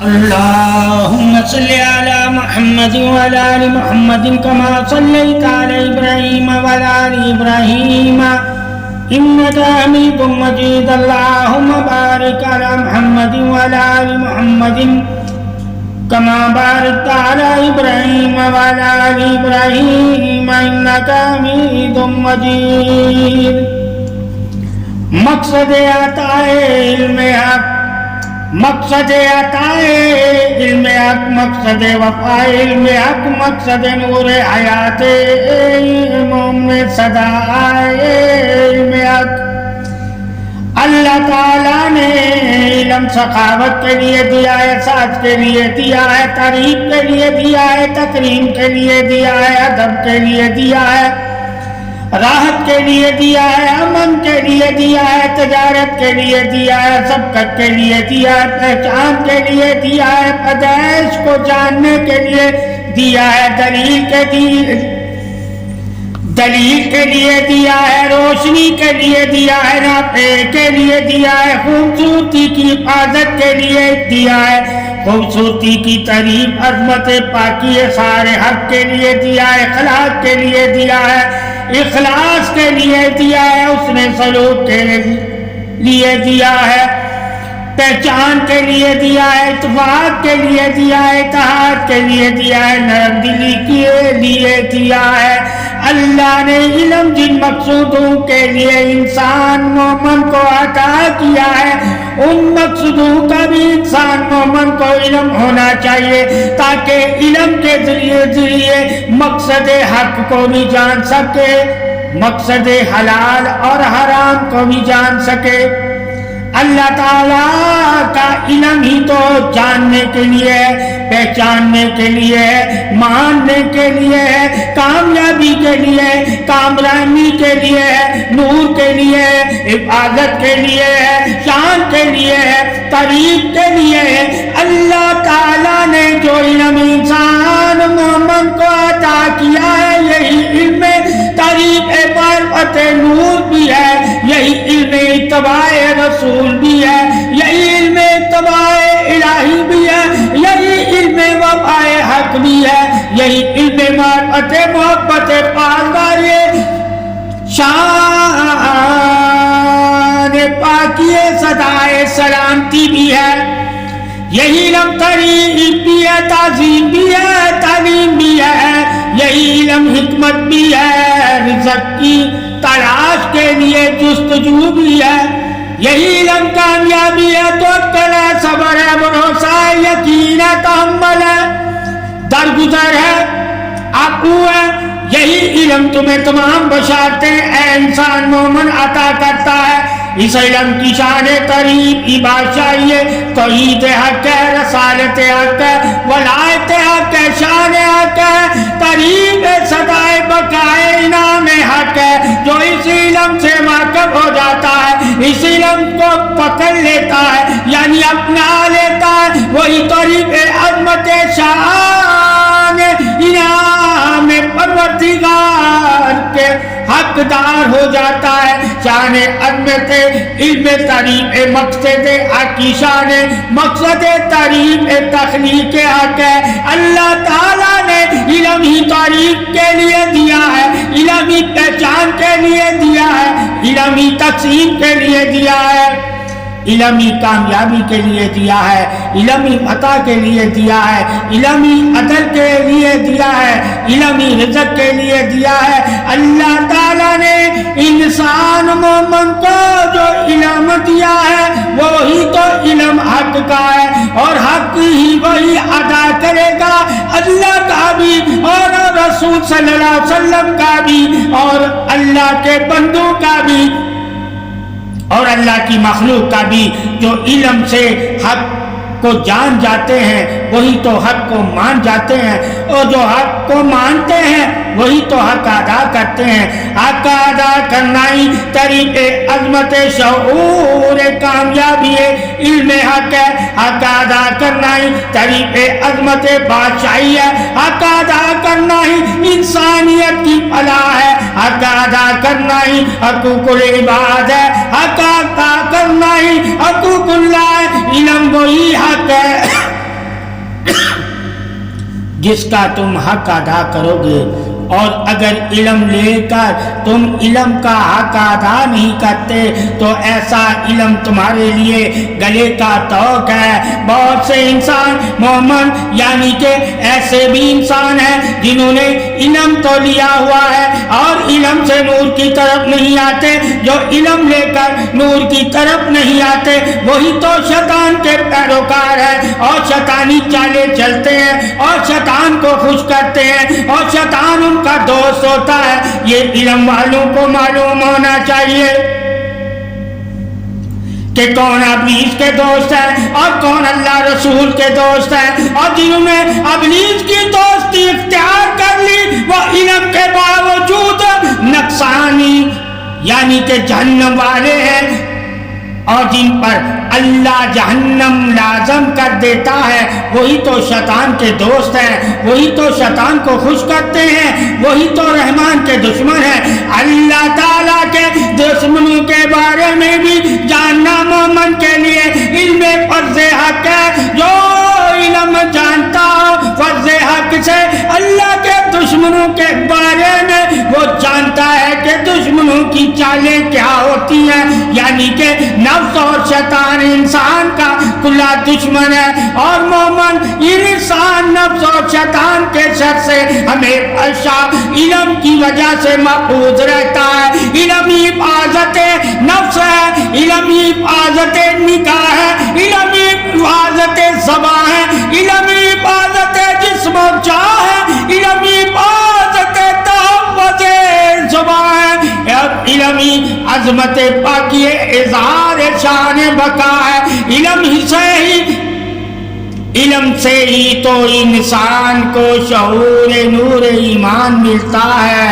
اللهم صل على محمد وعلى آل محمد كما صليت على إبراهيم وعلى آل إبراهيم إنك حميد مجيد. اللهم بارك على محمد وعلى آل محمد كما باركت على إبراهيم وعلى آل إبراهيم إنك حميد مجيد. مقصد عطائے علم حق، مقصد عطائے علم حق، مقصد وفائے علم حق، مقصد نور حیات مومن صدا علم حق. اللہ تعالیٰ نے علم سخاوت کے لیے دیا ہے، ساتھ کے لیے دیا ہے، تعریف کے لیے دیا ہے، تکریم کے لیے دیا ہے، ادب کے لیے دیا ہے، راحت کے لیے دیا ہے، امن کے لیے دیا ہے، تجارت کے لیے دیا ہے، سبقت کے لیے دیا ہے، پہچان کے لیے دیا ہے، پیدائش کو جاننے کے لیے دیا ہے، دلیل کے لیے دیا ہے، روشنی کے لیے دیا ہے، نافع کے لیے دیا ہے، خوبصورتی کی حفاظت کے لیے دیا ہے، خوبصورتی کی تعریف، عظمت پاکی سارے حق کے لیے دیا ہے، اخلاق کے لیے دیا ہے، اخلاص کے لیے دیا ہے، اس نے سلوک کے لیے دیا ہے، پہچان کے لیے دیا ہے، اتفاق کے لیے دیا ہے، اتحاد کے لیے دیا ہے، نرم دلی کے لیے دیا ہے. اللہ نے علم جن مقصودوں کے لیے انسان مومن کو عطا کیا ہے، ان مقصودوں کا بھی انسان مومن کو علم ہونا چاہیے، تاکہ علم کے ذریعے مقصد حق کو بھی جان سکے، مقصد حلال اور حرام کو بھی جان سکے. اللہ تعالیٰ کا علم ہی تو جاننے کے لیے ہے، پہچاننے کے لیے ہے، ماننے کے لیے ہے، کامیابی کے لیے ہے، کامرانی کے لیے ہے، نور کے لیے ہے، حفاظت کے لیے ہے، شان کے لیے ہے، تعریف کے لیے ہے. اللہ تعالیٰ نے جو علم انسان مومن کو عطا کیا ہے، یہی علم تعریف معرفت نور بھی ہے، یہی علم اتباع رسول بھی ہے، یہی علم اتباع الہی بھی ہے، یہی علم وفاء حق بھی ہے، یہی علم معرفت محبت پاسداری شان پاکی صدائے سلامتی بھی ہے. یہی علم تعریف بھی ہے، تعظیم بھی ہے، تعلیم بھی ہے، یہی علم حکمت بھی ہے، رزق کی تلاش کے لیے جستجو بھی ہے، یہی علم کامیابی ہے، توکل ہے، صبر ہے، بھروسہ ہے، یقین ہے، تحمل ہے، درگزر ہے، عفو ہے. یہی علم تمہیں تمام بشارتیں اے انسان مومن عطا کرتا ہے. اس علم کی شان تعریف کی بادشاہی ہے، توحید حق ہے، رسالت حق ہے، ولایت حق ہے، شان حق ہے، تعریف صدائے بقائے انعام حق ہے. جو اس علم سے واقف ہو جاتا ہے، اس علم کو پکڑ لیتا ہے، یعنی اپنا لیتا ہے، وہی تعریف عظمت شان انعام پروردگار کے حقدار ہو جاتا ہے. شان عظمت علم تعریف مقصد حق کی شان، مقصد تعریف تخلیق حق ہے. اللہ تعالیٰ نے علم ہی تعریف کے لیے دیا ہے، علم ہی پہچان کے لیے دیا ہے، علم ہی تقسیم کے لیے دیا ہے، علم ہی کامیابی کے لیے دیا ہے، علم ہی فتح کے لیے دیا ہے، علم ہی عدل کے لیے دیا ہے، علم ہی رزق کے لیے دیا ہے. اللہ تعالیٰ نے انسان مومن کو جو علم دیا ہے، وہی تو علم حق کا ہے، اور حق ہی وہی ادا کرے گا. اللہ کا بھی اور رسول صلی اللہ علیہ وسلم کا بھی اور اللہ کے بندوں کا بھی اور اللہ کی مخلوق کا بھی. جو علم سے حق کو جان جاتے ہیں وہی تو حق کو مان جاتے ہیں، اور جو حق کو مانتے ہیں وہی تو حق ادا کرتے ہیں. حق ادا کرنا ہی طریق عظمت شعور کامیابی ہے، علم حق ہے. حق ادا کرنا ہی طریق عظمت بادشاہی ہے، حق ادا کرنا ہی انسانیت کی فلاح ہے، حق ادا کرنا ہی حقوق العباد ہے، حق ادا کرنا ہی حقوق اللہ ہے. علم وہی حق ہے جس کا تم حق ادا کرو گے، اور اگر علم لے کر تم علم کا حق ادا نہیں کرتے تو ایسا علم تمہارے لیے گلے کا توق ہے۔ بہت سے انسان مومن یعنی کہ ایسے بھی انسان ہیں جنہوں نے علم تو لیا ہوا ہے اور علم سے نور کی طرف نہیں آتے، جو علم لے کر نور کی طرف نہیں آتے وہی تو شیطان کے پیروکار ہیں اور شیطانی چالیں چلتے ہیں اور شیطان کو خوش کرتے ہیں اور شیطان ان کا دوست ہوتا ہے۔ یہ علم والوں کو معلوم ہونا چاہیے کہ کون ابلیس کے دوست ہیں اور کون اللہ رسول کے دوست ہیں، اور جنہوں نے ابلیس کی دوستی اختیار کر لی وہ علم کے باوجود نقصانی یعنی کہ جہنم والے ہیں، اور جن پر اللہ جہنم لازم کر دیتا ہے وہی تو شیطان کے دوست ہیں، وہی تو شیطان کو خوش کرتے ہیں، وہی تو رحمان کے دشمن ہیں۔ اللہ تعالیٰ کے دشمنوں کے بارے میں بھی جاننا مومن کے لیے علم فرض حق ہے۔ جو علم جانتا ہو فرض حق سے اللہ کے دشمنوں کے بارے میں، وہ جانتا ہے کہ دشمنوں کی چالیں کیا ہوتی ہیں، یعنی کہ نفس اور شیطان انسان کا کھلا دشمن ہے، اور مومن انسان نفس اور شیطان کے شر سے ہمیشہ علم کی وجہ سے محفوظ رہتا ہے۔ علم ہی حفاظت نفس ہے، علم ہی حفاظت نکاح ہے، علم ہی حفاظت زبان ہے، علم ہی حفاظت جسم و جاہ ہے، علم ہی حفاظت تحفظ زبان ہے، علم ہی عظمت پاکی اظہار شان بقا ہے۔ علم سے ہی تو انسان کو شعور نور ایمان ملتا ہے۔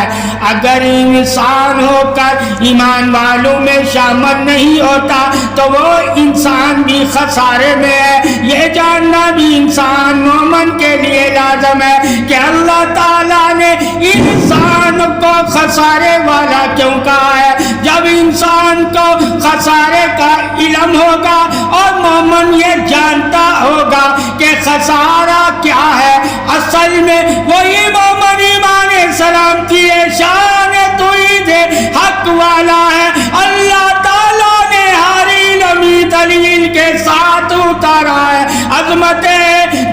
اگر انسان ہو کر ایمان والوں میں شامل نہیں ہوتا تو وہ انسان بھی خسارے میں ہے۔ یہ جاننا بھی انسان مومن کے لیے لازم ہے کہ اللہ تعالیٰ نے انسان کو خسارے والا کیوں کہا ہے۔ جب انسان کو خسارے کا علم ہوگا اور مومن یہ جانتا ہوگا کہ خسارہ کیا ہے، اصل میں وہی مومن ایمان سلامتی شان توحید حق والا ہے۔ اللہ تعالیٰ نے ہر علمی دلیل کے ساتھ اتارا ہے۔ عظمت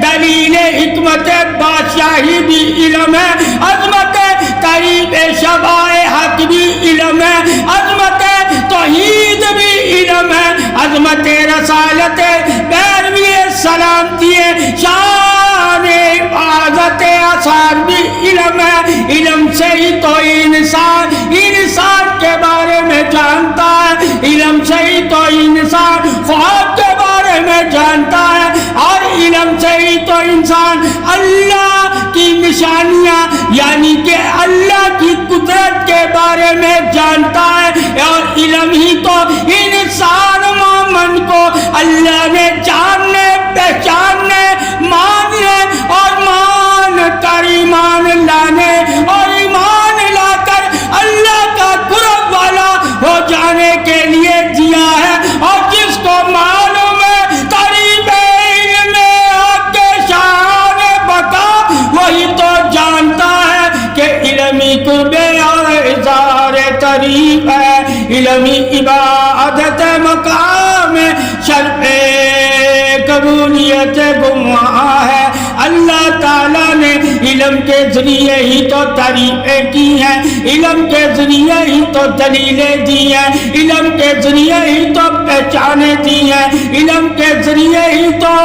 دلیل حکمت بادشاہی بھی علم ہے، عظمت قریب شفاء حق بھی علم ہے، عظمت توحید بھی علم ہے، عظمت رسالت پیروی سلامتی شان حفاظت آثار بھی علم ہے۔ علم سے ہی تو انسان کے بارے میں جانتا ہے، علم سے ہی تو انسان خواب کے بارے میں جانتا ہے، اور علم سے ہی تو انسان اللہ کی نشانیاں یعنی کہ اللہ کی قدرت کے بارے میں جانتا ہے، اور علم ہی تو انسان مومن کو اللہ نے جاننے پہچاننے ماننے اور مان کر ایمان لانے اور ایمان لا کر اللہ کا قرب والا ہو جانے کے لیے دیا ہے۔ اور جس کو معلوم ہے قریب علم حق کے شان بقا وہی تو جانتا ہے کہ علمی قرب اور اظہار قریب ہے، علمی عبادت مقام شرف قبولیت گواہ ہے۔ اللہ تعالیٰ نے علم کے ذریعے ہی تو تعریفیں کی ہیں، علم کے ذریعے ہی تو دلیلیں دی ہیں، علم کے ذریعے ہی تو پہچانے دی ہیں، علم کے ذریعے ہی تو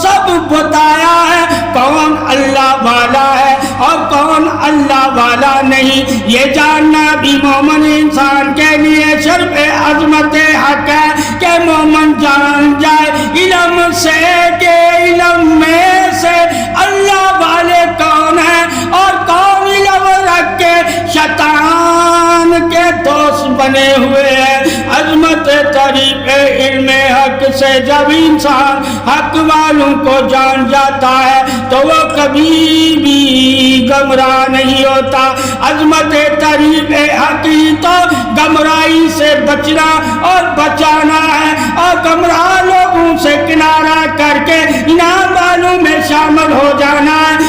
سب بتایا ہے کون اللہ والا ہے اور کون اللہ والا نہیں۔ یہ جاننا بھی مومن انسان کے لیے شرف عظمت حق ہے کہ مومن جان جائے علم سے کہ علم میں سے اللہ والے کون ہیں اور کون علم رکھ کے شیطان کے دوست بنے ہوئے ہیں۔ عظمت قریب علم حق سے جب انسان حق والوں کو جان جاتا ہے تو وہ کبھی بھی گمراہ نہیں ہوتا۔ عظمت قریب حق ہی تو گمراہی سے بچنا اور بچانا ہے، اور گمراہ لوگوں سے کنارہ کر کے انعام والوں میں شامل ہو جانا ہے۔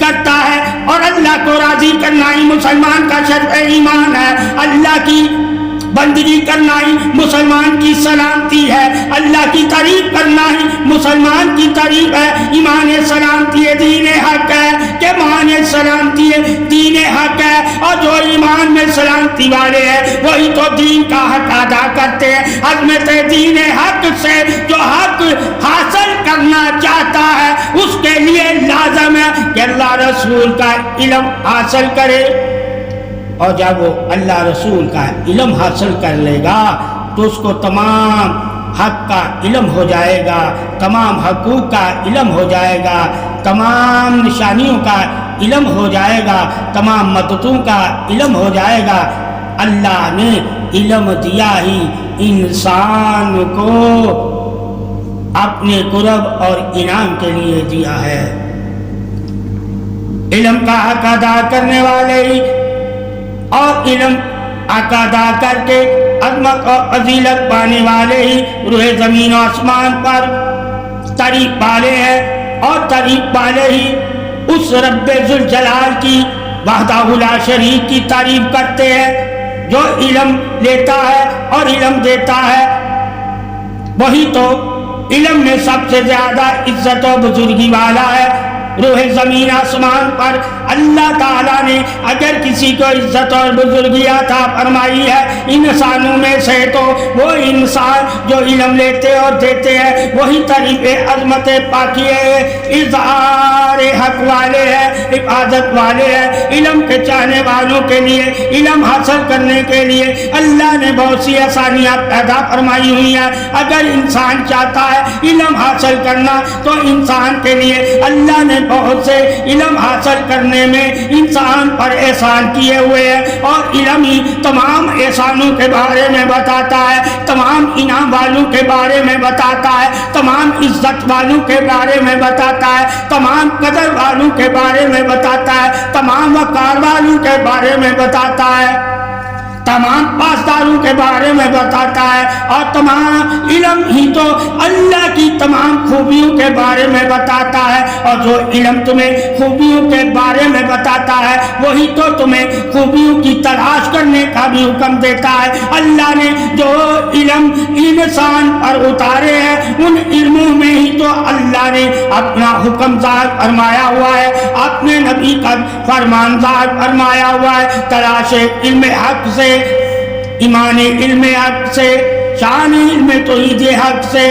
کرتا ہے، اور اللہ کو راضی کرنا ہی مسلمان کا شرف ایمان ہے، اللہ کی بندگی کرنا ہی مسلمان کی سلامتی ہے، اللہ کی تعریف کرنا ہی مسلمان کی تعریف ہے۔ ایمان سلامتی ہے، دین حق ہے کہ مان سلامتی ہے، دین حق ہے، اور جو ایمان میں سلامتی والے ہیں وہی تو دین کا حق ادا کرتے ہیں۔ عظمت دین حق سے جو حق حاصل کرنا چاہتا ہے اس کے لیے لازم ہے کہ اللہ رسول کا علم حاصل کرے، اور جب وہ اللہ رسول کا علم حاصل کر لے گا تو اس کو تمام حق کا علم ہو جائے گا، تمام حقوق کا علم ہو جائے گا، تمام نشانیوں کا علم ہو جائے گا، تمام مدتوں کا علم ہو جائے گا۔ اللہ نے علم دیا ہی انسان کو اپنے قرب اور انعام کے لیے دیا ہے۔ علم کا حق ادا کرنے والے ہی اور علم ادا کر کے عظمت اور فضیلت پانے والے ہی روح زمین و آسمان پر تعریف والے ہیں، اور تعریف والے ہی اس رب ذوالجلال کی وحدہ لا شریک کی تعریف کرتے ہیں جو علم لیتا ہے اور علم دیتا ہے۔ وہی تو علم میں سب سے زیادہ عزت و بزرگی والا ہے۔ روح زمین آسمان پر اللہ تعالیٰ نے اگر کسی کو عزت اور بزرگی عطا فرمائی ہے انسانوں میں سے، تو وہ انسان جو علم لیتے اور دیتے ہیں وہی تعریف عظمت پاکیے اظہار حق والے ہیں، حفاظت والے ہیں۔ علم کے چاہنے والوں کے لیے علم حاصل کرنے کے لیے اللہ نے بہت سی آسانیاں پیدا فرمائی ہوئی ہیں۔ اگر انسان چاہتا ہے علم حاصل کرنا تو انسان کے لیے اللہ نے بہت سے علم حاصل کرنے میں انسان پر احسان کیے ہوئے ہیں، اور علم ہی تمام احسانوں کے بارے میں بتاتا ہے، تمام انعام والوں کے بارے میں بتاتا ہے، تمام عزت والوں کے بارے میں بتاتا ہے، تمام قدر والوں کے بارے میں بتاتا ہے، تمام وقار والوں کے بارے میں بتاتا ہے، تمام پاسداروں کے بارے میں بتاتا ہے، اور تمام علم ہی تو اللہ کی تمام خوبیوں کے بارے میں بتاتا ہے۔ اور جو علم تمہیں خوبیوں کے بارے میں بتاتا ہے وہی تو تمہیں خوبیوں کی تلاش کرنے کا بھی حکم دیتا ہے۔ اللہ نے جو علم انسان پر اتارے ہیں ان علموں میں ہی تو اللہ نے اپنا حکم ظاہر فرمایا ہوا ہے، اپنے نبی کا فرمان ظاہر فرمایا ہوا ہے۔ تلاش علم حق سے، ایمان علم حق سے، شان علم توحید حق سے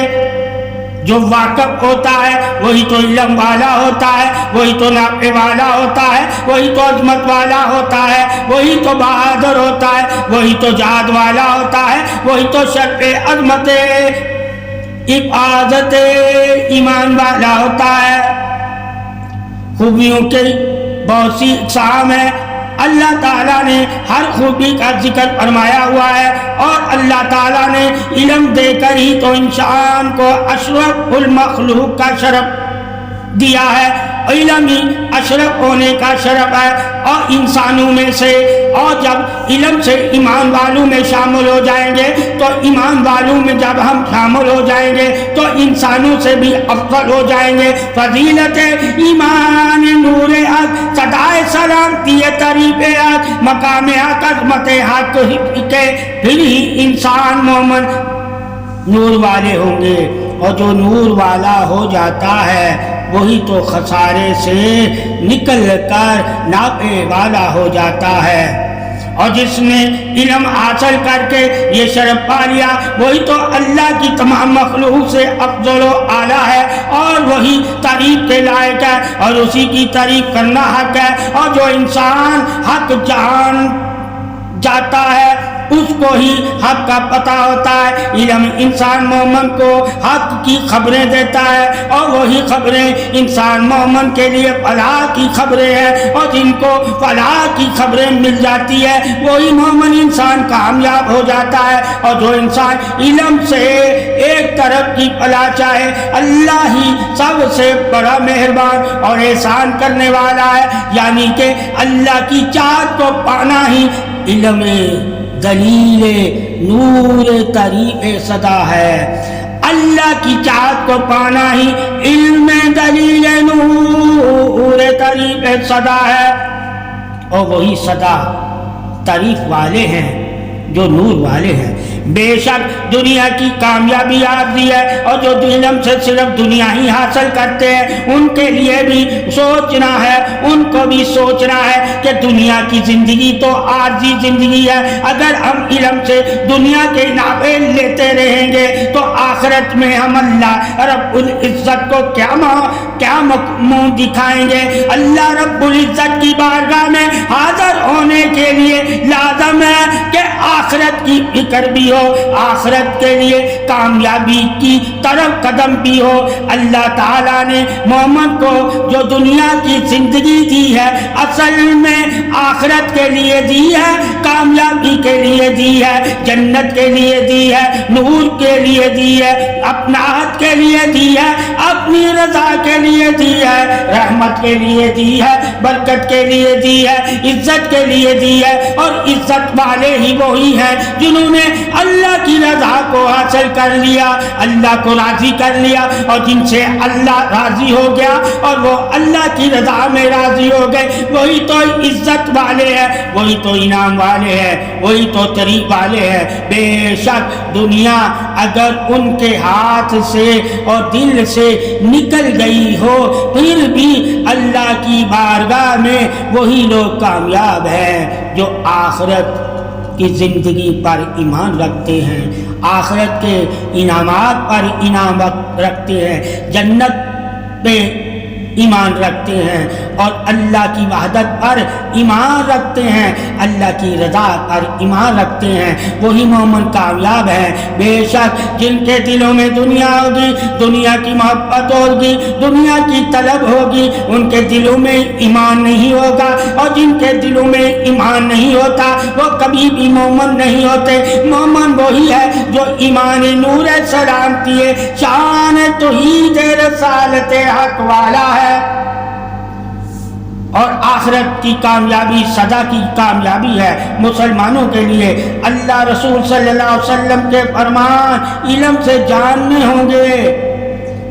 جو واقف ہوتا ہے وہی تو علم والا ہوتا ہے، وہی تو نافع والا ہوتا ہے، وہی تو عظمت والا ہوتا ہے، وہی تو بہادر ہوتا ہے، وہی تو جہاد والا ہوتا ہے، وہی تو شرف عظمت حفاظت ایمان والا ہوتا ہے۔ خوبیوں کے بہت سی اقسام ہیں، اللہ تعالیٰ نے ہر خوبی کا ذکر فرمایا ہوا ہے، اور اللہ تعالیٰ نے علم دے کر ہی تو انسان کو اشرف المخلوق کا شرف دیا ہے۔ علم ہی اشرف ہونے کا شرف ہے، اور انسانوں میں سے، اور جب علم سے ایمان والوں میں شامل ہو جائیں گے تو ایمان والوں میں جب ہم شامل ہو جائیں گے تو انسانوں سے بھی افضل ہو جائیں گے۔ فضیلت ایمان نور حق، صدائے سلامتی تعریف حق، مقام حق، عظمت حق کے پھر ہی انسان مومن نور والے ہوں گے، اور جو نور والا ہو جاتا ہے وہی تو خسارے سے نکل کر نافع والا ہو جاتا ہے۔ اور جس نے علم حاصل کر کے یہ شرف پا لیا وہی تو اللہ کی تمام مخلوق سے افضل و اعلیٰ ہے، اور وہی تعریف کے لائق ہے، اور اسی کی تعریف کرنا حق ہے۔ اور جو انسان حق جان جاتا ہے اس کو ہی حق کا پتہ ہوتا ہے۔ علم انسان مومن کو حق کی خبریں دیتا ہے، اور وہی خبریں انسان مومن کے لیے فلاح کی خبریں ہیں، اور جن کو فلاح کی خبریں مل جاتی ہے وہی مومن انسان کامیاب ہو جاتا ہے۔ اور جو انسان علم سے ایک طرف کی فلاح چاہے، اللہ ہی سب سے بڑا مہربان اور احسان کرنے والا ہے، یعنی کہ اللہ کی چاہت کو پانا ہی علم دلیل نور طریق صدا ہے۔ اللہ کی چاہت کو پانا ہی علم دلیل نور طریق صدا ہے، اور وہی صدا تعریف والے ہیں جو نور والے ہیں۔ بے شک دنیا کی کامیابی عارضی ہے، اور جو علم سے صرف دنیا ہی حاصل کرتے ہیں ان کے لیے بھی سوچنا ہے، ان کو بھی سوچنا ہے کہ دنیا کی زندگی تو عارضی زندگی ہے۔ اگر ہم علم سے دنیا کے نافع لیتے رہیں گے تو آخرت میں ہم اللہ رب العزت کو کیا منہ دکھائیں گے؟ اللہ رب العزت کی بارگاہ میں حاضر ہونے کے لیے لازم ہے کہ آخرت کی فکر بھی ہو، آخرت کے لیے کامیابی کی طرف قدم بھی ہو۔ اللہ تعالیٰ نے مومن کو جو دنیا کی زندگی دی ہے اصل میں آخرت کے لیے دی ہے، کامیابی کے لیے دی ہے، جنت کے لیے دی ہے، نور کے لیے دی ہے، اپناہت کے لیے دی ہے، اپنی رضا کے لیے دی ہے، رحمت کے لیے دی ہے، برکت کے لیے دی ہے، عزت کے لیے دی ہے۔ اور عزت والے ہی وہی ہیں جنہوں نے اللہ کی رضا کو حاصل کر لیا، اللہ کو راضی کر لیا، اور جن سے اللہ راضی ہو گیا اور وہ اللہ کی رضا میں راضی ہو گئے، وہی تو عزت والے ہیں، وہی تو انعام والے ہیں، وہی تو طریق والے ہیں۔ بے شک دنیا اگر ان کے ہاتھ سے اور دل سے نکل گئی ہو پھر بھی اللہ کی بارگاہ میں وہی لوگ کامیاب ہیں جو آخرت کی زندگی پر ایمان رکھتے ہیں، آخرت کے انعامات پر ایمان رکھتے ہیں، جنت پہ ایمان رکھتے ہیں، اور اللہ کی وحدت پر ایمان رکھتے ہیں، اللہ کی رضا پر ایمان رکھتے ہیں، وہی مومن کامیاب ہیں۔ بے شک جن کے دلوں میں دنیا ہوگی، دنیا کی محبت ہوگی، دنیا کی طلب ہوگی، ان کے دلوں میں ایمان نہیں ہوگا، اور جن کے دلوں میں ایمان نہیں ہوتا وہ کبھی بھی مومن نہیں ہوتے۔ مومن وہی ہے جو ایمان نور سلامتی شان توحید رسالت حق والا ہے، اور آخرت کی کامیابی صدا کی کامیابی ہے مسلمانوں کے لیے۔ اللہ رسول صلی اللہ علیہ وسلم کے فرمان علم سے جاننے ہوں گے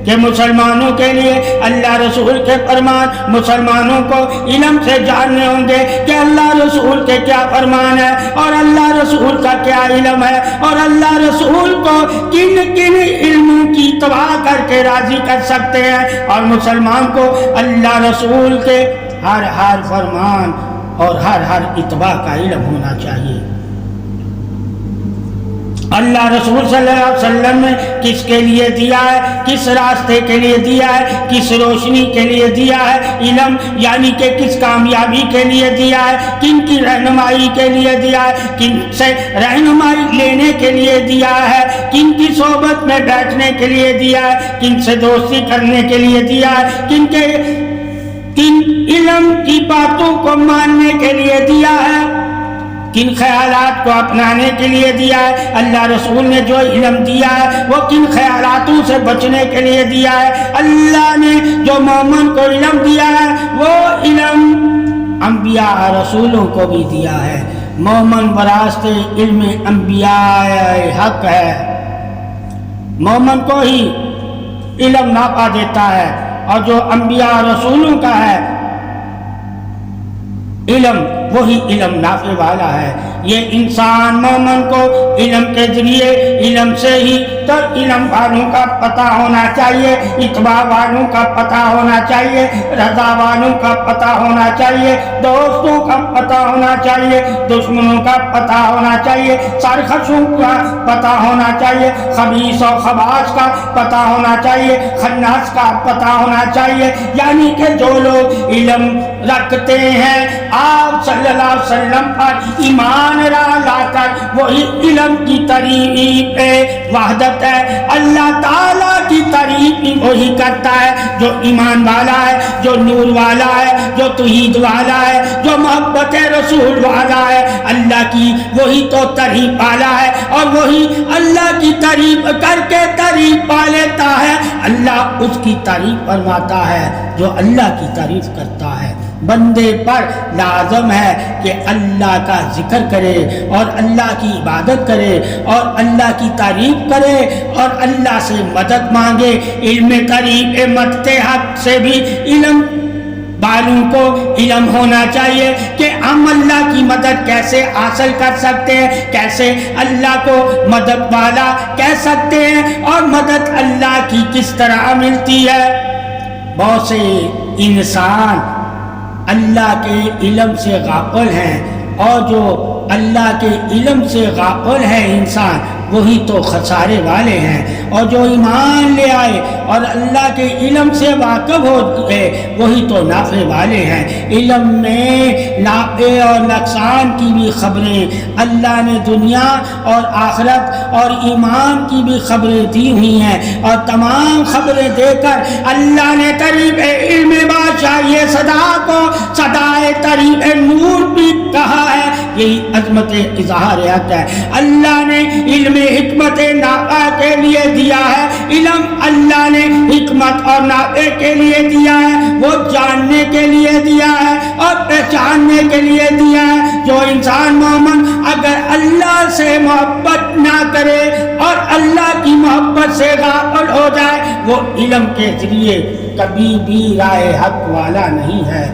کہ مسلمانوں کے لیے اللہ رسول کے فرمان مسلمانوں کو علم سے جاننے ہوں گے کہ اللہ رسول کے کیا فرمان ہے اور اللہ رسول کا کیا علم ہے، اور اللہ رسول کو کن کن علموں کی تباہ کر کے راضی کر سکتے ہیں، اور مسلمان کو اللہ رسول کے ہر فرمان اور ہر اتباع کا علم ہونا چاہیے۔ اللہ رسول صلی اللہ علیہ وسلم نے کس کے لیے دیا ہے، کس راستے کے لیے دیا ہے، کس روشنی کے لیے دیا ہے علم، یعنی کہ کس کامیابی کے لیے دیا ہے، کن کی رہنمائی کے لیے دیا ہے، کن سے رہنمائی لینے کے لیے دیا ہے، کن کی صحبت میں بیٹھنے کے لیے دیا ہے، کن سے دوستی کرنے کے لیے دیا ہے، کن علم کی باتوں کو ماننے کے لیے دیا ہے، کن خیالات کو اپنانے کے لیے دیا ہے۔ اللہ رسول نے جو علم دیا ہے وہ کن خیالاتوں سے بچنے کے لیے دیا ہے۔ اللہ نے جو مومن کو علم دیا ہے وہ علم انبیاء رسولوں کو بھی دیا ہے۔ مومن براست علم انبیاء حق ہے، مومن کو ہی علم ناپا دیتا ہے، اور جو انبیاء رسولوں کا ہے علم وہی علم نافع والا ہے۔ یہ انسان مومن کو علم کے ذریعے علم سے ہی تو علم والوں کا پتہ ہونا چاہیے، اتباع والوں کا پتہ ہونا چاہیے، رضا والوں کا پتہ ہونا چاہیے، دوستوں کا پتہ ہونا چاہیے، دشمنوں کا پتہ ہونا چاہیے، سرکشوں کا پتہ ہونا چاہیے، خبیث و خباث کا پتہ ہونا چاہیے، خناس کا پتہ ہونا چاہیے۔ یعنی کہ جو لوگ علم رکھتے ہیں آپ صلی اللہ علیہ وسلم پر ایمان لا کر وہی علم کی تعریف وحدت ہے، اللہ تعالیٰ کی تعریف وہی کرتا ہے جو ایمان والا ہے، جو نور والا ہے، جو توحید والا ہے، جو محبت رسول والا ہے، اللہ کی وہی تو تعریف والا ہے، اور وہی اللہ کی تعریف کر کے تعریف پا لیتا ہے۔ اللہ اس کی تعریف فرماتا ہے جو اللہ کی تعریف کرتا ہے۔ بندے پر لازم ہے کہ اللہ کا ذکر کرے اور اللہ کی عبادت کرے اور اللہ کی تعریف کرے اور اللہ سے مدد مانگے۔ علم قریب مدد حق سے بھی علم والوں کو علم ہونا چاہیے کہ ہم اللہ کی مدد کیسے حاصل کر سکتے ہیں، کیسے اللہ کو مدد والا کہہ سکتے ہیں اور مدد اللہ کی کس طرح ملتی ہے۔ بہت سے انسان اللہ کے علم سے غافل ہیں، اور جو اللہ کے علم سے غافل ہے انسان وہی تو خسارے والے ہیں، اور جو ایمان لے آئے اور اللہ کے علم سے واقف ہو گئے وہی تو نافع والے ہیں۔ علم میں نافع اور نقصان کی بھی خبریں اللہ نے دنیا اور آخرت اور ایمان کی بھی خبریں دی ہوئی ہیں، اور تمام خبریں دے کر اللہ نے طریق علم بادشاہ یہ صدا کو صدائے طریق نور بھی کہا ہے۔ یہی عظمت اظہار حق ہے۔ اللہ نے علم حکمت نافع کے لیے دیا ہے، علم اللہ نے حکمت اور نافع کے لیے دیا ہے، وہ جاننے کے لیے دیا ہے اور پہچاننے کے لیے دیا ہے۔ جو انسان مومن اگر اللہ سے محبت نہ کرے اور اللہ کی محبت سے غافل ہو جائے وہ علم کے ذریعے کبھی بھی رائے حق والا نہیں ہے۔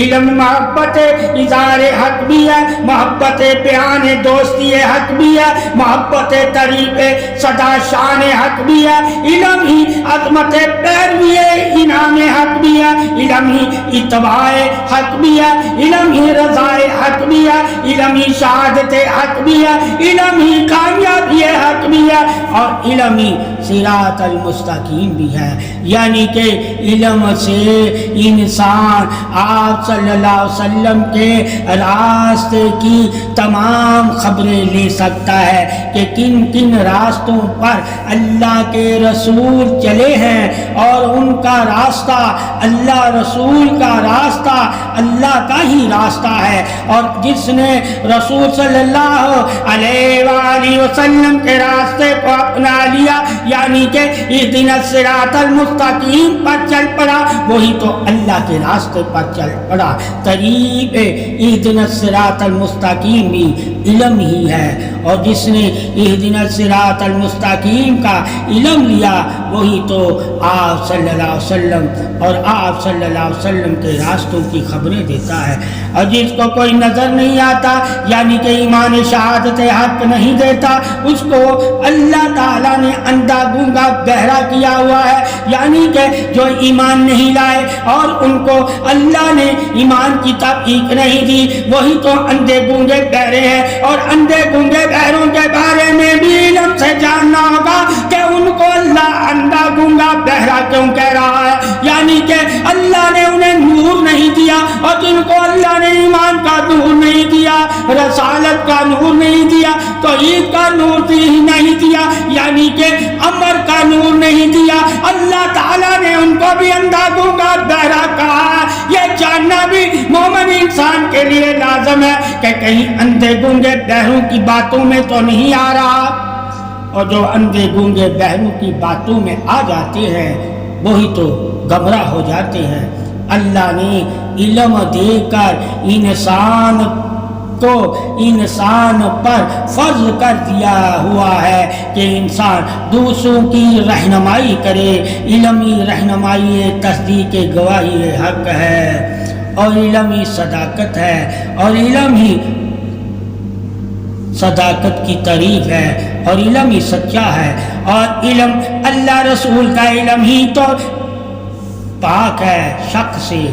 علم محبت اظہار حق بھی ہے، محبت بیان دوستی حق بھی ہے، محبت طریق صدا شان حق بھی ہے، علم ہی عظمت پیروی انعام حق بھی ہے، علم ہی اتباع حق بھی ہے، علم ہی رضا حق بھی ہے، علم ہی شہادت حق بھی ہے، علم ہی کامیابی حق بھی ہے، اور علم ہی صراط المستقیم بھی ہے۔ یعنی کہ علم سے انسان آپ صلی اللہ علیہ وسلم کے راستے کی تمام خبریں لے سکتا ہے کہ کن کن راستوں پر اللہ کے رسول چلے ہیں، اور ان کا راستہ اللہ رسول کا راستہ اللہ کا ہی راستہ ہے، اور جس نے رسول صلی اللہ علیہ وآلہ وسلم کے راستے کو اپنا لیا یعنی کہ اہدنا الصراط المستقیم پر چل پڑا وہی تو اللہ کے راستے پر چل پڑا۔ طریق اہدنا الصراط المستقیم بھی علم ہی ہے، اور جس نے اہدنا الصراط المستقیم کا علم لیا وہی تو آپ صلی اللہ علیہ وسلم اور آپ صلی اللہ علیہ وسلم کے راستوں کی خبریں دیتا ہے۔ اور جس کو کوئی نظر نہیں آتا یعنی کہ ایمان شہادت حق نہیں دیتا اس کو اللہ تعالیٰ نے اندھا گونگا بہرا کیا ہوا ہے، یعنی کہ جو ایمان نہیں لائے اور ان کو اللہ نے ایمان کی تحقیق نہیں دی وہی تو اندھے گونگے بہرے ہیں، اور اندھے گونگے بہروں کے بارے میں بھی علم سے جاننا ہوگا کہ ان کو اللہ اندھا گونگا بہرا کیوں کہہ رہا ہے، یعنی کہ اللہ نے انہیں نور نہیں دیا، اور جن کو اللہ نے ایمان کا نور نہیں دیا، رسالت کا نور نہیں دیا، توحید کا نور نہیں دیا، یعنی کہ امر کا نور نہیں دیا، اللہ تعالیٰ نے ان کو بھی اندھا گونگا بہرا کہا۔ یہ جاننا بھی مومن انسان کے لیے لازم ہے کہ کہیں اندھے گونگے بہروں کی باتوں میں تو نہیں آ رہا، اور جو اندھے گونگے بہروں کی باتوں میں آ جاتے ہیں وہی تو گمراہ ہو جاتے ہیں۔ اللہ نے علم دے کر انسان پر فرض کر دیا ہوا ہے کہ انسان دوسروں کی رہنمائی کرے۔ علم ہی رہنمائی تصدیق گواہی حق ہے، اور علم ہی صداقت ہے، اور علم ہی صداقت کی تعریف ہے، اور علم ہی سچا ہے، اور علم اللہ رسول کا علم ہی تو پاک ہے شک سے،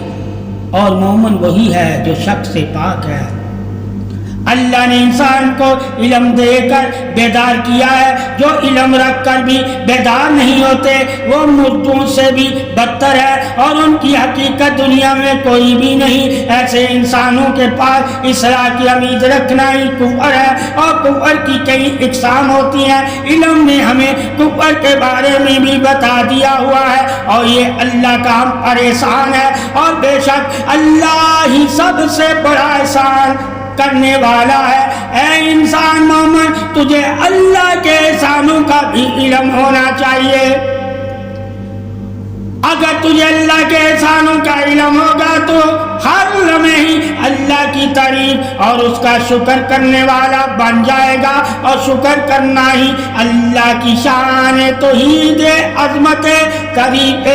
اور مومن وہی ہے جو شک سے پاک ہے۔ اللہ نے انسان کو علم دے کر بیدار کیا ہے، جو علم رکھ کر بھی بیدار نہیں ہوتے وہ مردوں سے بھی بدتر ہے، اور ان کی حقیقت دنیا میں کوئی بھی نہیں۔ ایسے انسانوں کے پاس اصلاح کی امید رکھنا ہی کفر ہے، اور کفر کی کئی اقسام ہوتی ہیں۔ علم نے ہمیں کفر کے بارے میں بھی بتا دیا ہوا ہے، اور یہ اللہ کا ہم پر احسان ہے، اور بے شک اللہ ہی سب سے بڑا احسان کرنے والا ہے۔ اے انسان مومن تجھے اللہ کے احسانوں کا بھی علم ہونا چاہیے۔ اگر تجھے اللہ کے احسانوں کا علم ہوگا تو ہر لمحے ہی اللہ کی تعریف اور اس کا شکر کرنے والا بن جائے گا، اور شکر کرنا ہی اللہ کی شان ہے، توحید عظمت قریب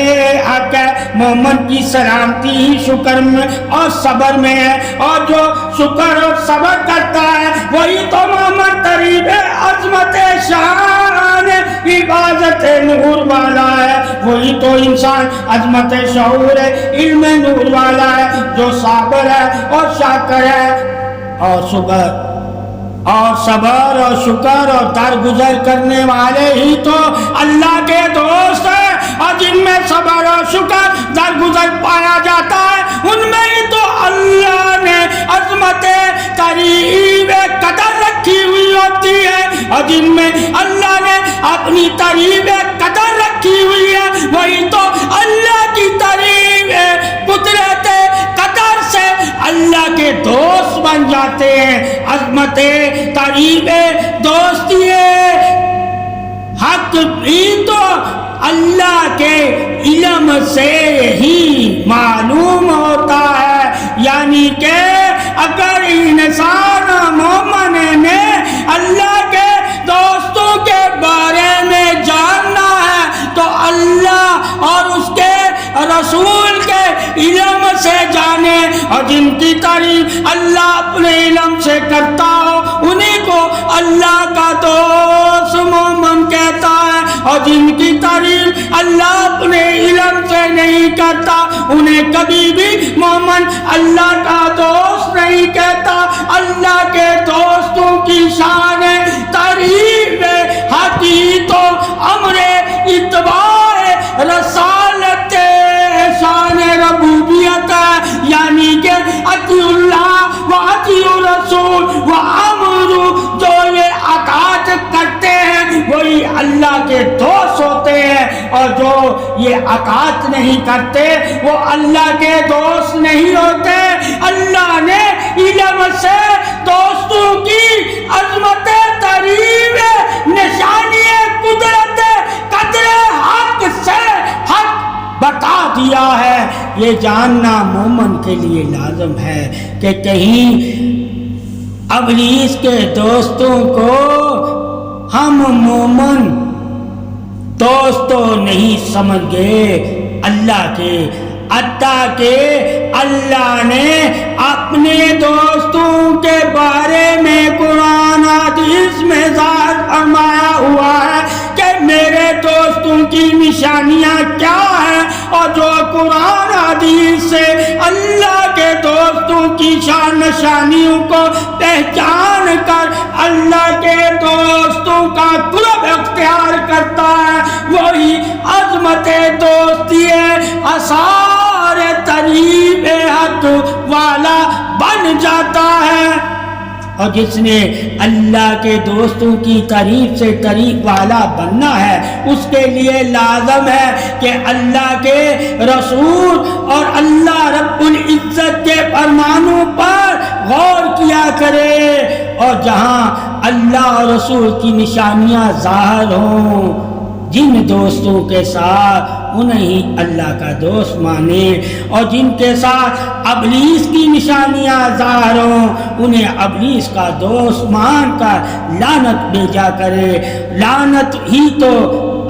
حق ہے۔ مومن کی سلامتی ہی شکر میں اور صبر میں ہے، اور جو شکر اور صبر کرتا ہے وہی تو مومن قریب عظمت شان عبادت نور والا ہے، وہی تو انسان عظمت شعور علم نور والا ہے، جو صابر ہے اور شاکر ہے، اور صبر اور شکر اور درگزر کرنے والے ہی تو اللہ کے دوست ہیں، اور جن میں صبر اور شکر درگزر پایا جاتا ہے ان میں ہی تو اللہ نے عظمت قریب قدر رکھی ہوئی ہوتی ہے، اور جن میں اللہ نے اپنی قریب قدر رکھی ہوئی ہے وہی تو اللہ کی قریب قدرت قدر سے اللہ کے دوست بن جاتے ہیں۔ عظمت قریب دوستی حق بھی تو اللہ کے علم سے ہی معلوم ہوتا ہے، یعنی کہ اگر انسان مومن نے اللہ کے دوستوں کے بارے میں جاننا ہے تو اللہ اور اس کے رسول کے علم سے جانے، اور جن کی تعریف اللہ اپنے علم سے کرتا ہو انہیں کو اللہ کا دوست مومن کہتا ہے، اور جن کی تعریف اللہ اپنے علم سے نہیں کرتا انہیں کبھی بھی مومن اللہ کا دوست نہیں کہتا۔ اللہ کے دوستوں کی شان تعریف حقی تو امر اتباع رسالت شان ربوبیت ہے، یعنی کہ اطیع اللہ و اطیع الرسول و امروا، جو یہ اطاعت کرتے ہیں وہی اللہ کے دوست ہوتے ہیں، اور جو یہ اطاعت نہیں کرتے وہ اللہ کے دوست نہیں ہوتے۔ اللہ نے علم سے دوستوں کی عظمت تعریف نشانی قدرت قدر حق سے حق بتا دیا ہے۔ یہ جاننا مومن کے لیے لازم ہے کہ کہیں ابلیس کے دوستوں کو ہم مومن دوست تو نہیں سمجھ گئے اللہ کے، حتیٰ کہ اللہ نے اپنے دوستوں کے بارے میں قرآن حدیث میں ذکر فرمایا ہوا ہے کہ میرے دوستوں کی نشانیاں کیا ہیں، اور جو قرآن حدیث سے اللہ کے دوستوں کی شان نشانیوں کو پہچان کر اللہ کے دوستوں کا قرب اختیار کرتا ہے وہی عظمت دوستی آثار قریب حق والا بن جاتا ہے۔ اور جس نے اللہ کے دوستوں کی تعریف سے قریب والا بننا ہے اس کے لیے لازم ہے کہ اللہ کے رسول اور اللہ رب العزت کے فرمانوں پر غور کیا کرے، اور جہاں اللہ اور رسول کی نشانیاں ظاہر ہوں جن دوستوں کے ساتھ انہیں ہی اللہ کا دوست مانے، اور جن کے ساتھ ابلیس کی نشانیاں ظاہر ہوں انہیں ابلیس کا دوست مان کر لعنت بھیجا کرے۔ لعنت ہی تو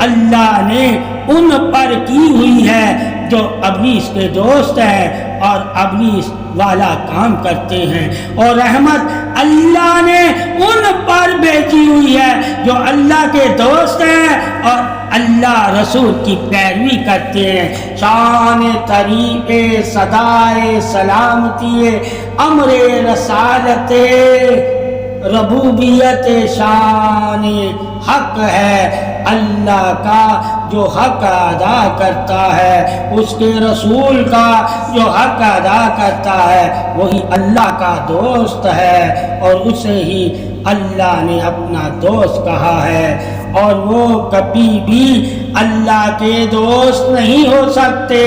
اللہ نے ان پر کی ہوئی ہے جو ابلیس کے دوست ہیں اور ابلیس والا کام کرتے ہیں، اور رحمت اللہ نے ان پر بھیجی ہوئی ہے جو اللہ کے دوست ہیں اور اللہ رسول کی پیروی کرتے ہیں۔ شان طریق صدائے سلامتی امر رسالت ربوبیت شان حق ہے اللہ کا جو حق ادا کرتا ہے، اس کے رسول کا جو حق ادا کرتا ہے وہی اللہ کا دوست ہے، اور اسے ہی اللہ نے اپنا دوست کہا ہے، اور وہ کبھی بھی اللہ کے دوست نہیں ہو سکتے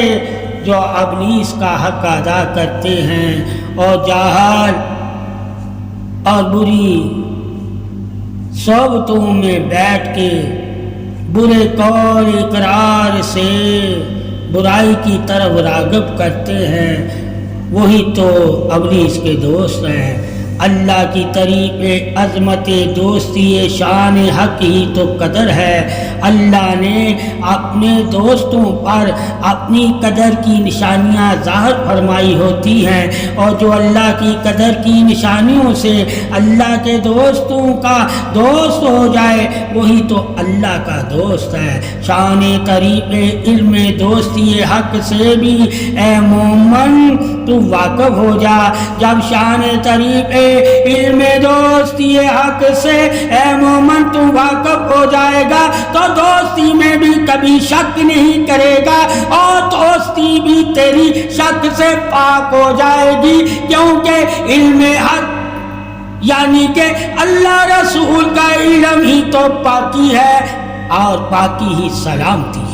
جو ابلیس کا حق ادا کرتے ہیں اور جاہل اور بری صحبتوں میں بیٹھ کے برے قول اقرار سے برائی کی طرف راغب کرتے ہیں وہی تو ابلیس کے دوست ہیں۔ اللہ کی طریق عظمت دوستی شان حق ہی تو قدر ہے۔ اللہ نے اپنے دوستوں پر اپنی قدر کی نشانیاں ظاہر فرمائی ہوتی ہیں، اور جو اللہ کی قدر کی نشانیوں سے اللہ کے دوستوں کا دوست ہو جائے وہی تو اللہ کا دوست ہے۔ شان طریق علم دوستی حق سے بھی اے مومن تو واقف ہو جا۔ جب شان طریق علم دوستی حق سے اے مومن تو واقف ہو جائے گا تو دوستی میں بھی کبھی شک نہیں کرے گا، اور دوستی بھی تیری شک سے پاک ہو جائے گی، کیونکہ علم حق یعنی کہ اللہ رسول کا علم ہی تو پاکی ہے، اور پاکی ہی سلامتی۔